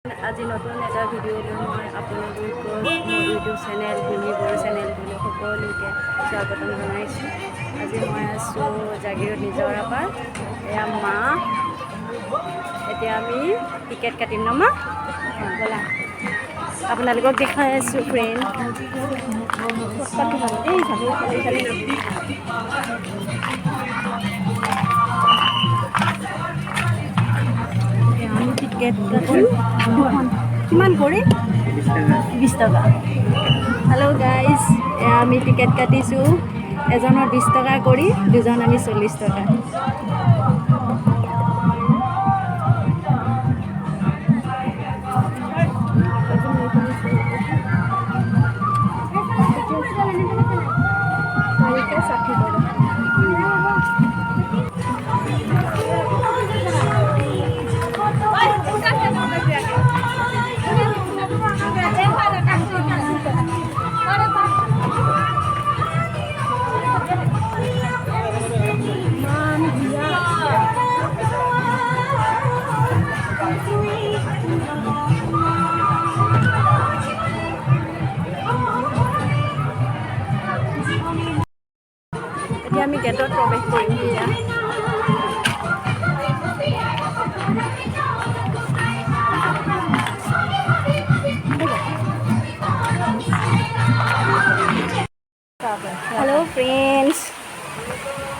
আজি নতুন এটা ভিডিঅ'লৈ মই আপোনালোকক মোৰ ইউটিউব চেনেল ভূমি বড়ো চেনেলটোলৈ সকলোকে স্বাগতম জনাইছোঁ। আজি মই আছোঁ জাগিৰোড নিজৰা পাৰ্ক। এয়া মা, এতিয়া আমি টিকেট কাটিম ন মা? ব'লা আপোনালোকক দেখাই আছোঁ ফ্ৰেণ্ড। এই আমি টিকেট কাটিম কিমান কৰি 20 টকা। হেল্ল' গাইজ, আমি টিকেট কাটিছোঁ এজনৰ 20 টকা কৰি, দুজন আমি 40 টকা। এতিয়া আমি গেটত প্ৰৱেশ কৰিম। হেল্ল' ফ্ৰেণ্ডছ,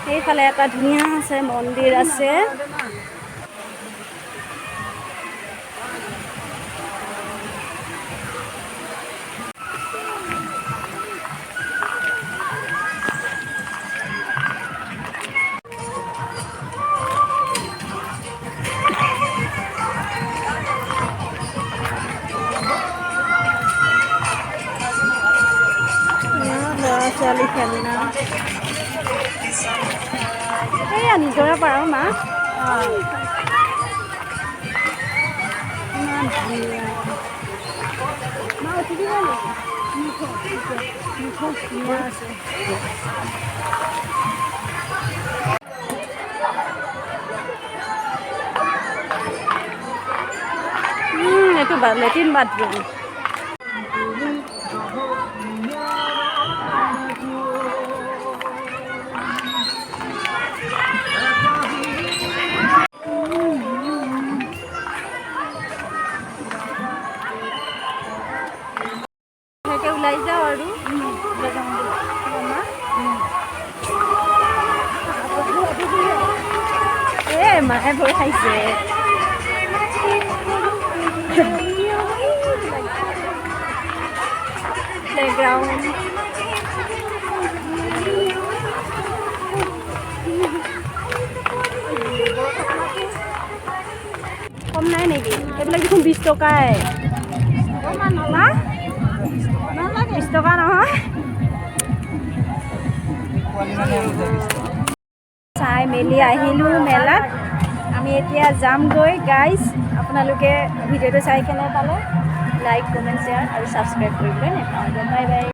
সেইফালে এটা ধুনীয়া আছে মন্দিৰ আছে। ল'ৰা ছোৱালী খেলনা এয়া নিজৰা পাৰ মা। ইমান ধুনীয়া মা, উঠি দিব ধুনীয়া আছে। এইটো লেট্ৰিন বাথৰুম। ওলাই যাওঁ আৰু মায়ে ভয় খাইছে। প্লেগ্ৰাউণ্ড কম নাই নেকি? এইবিলাক দেখোন 20 টকাই। 20 টকা নহয়। চাই মেলি আহিলোঁ মেলাত। আমি এতিয়া যামগৈ গাইজ। আপোনালোকে ভিডিঅ'টো চাই কেনে পালে লাইক, কমেণ্ট, শ্বেয়াৰ আৰু ছাবস্ক্ৰাইব কৰিবলৈ নাপাহৰিব। Bye bye.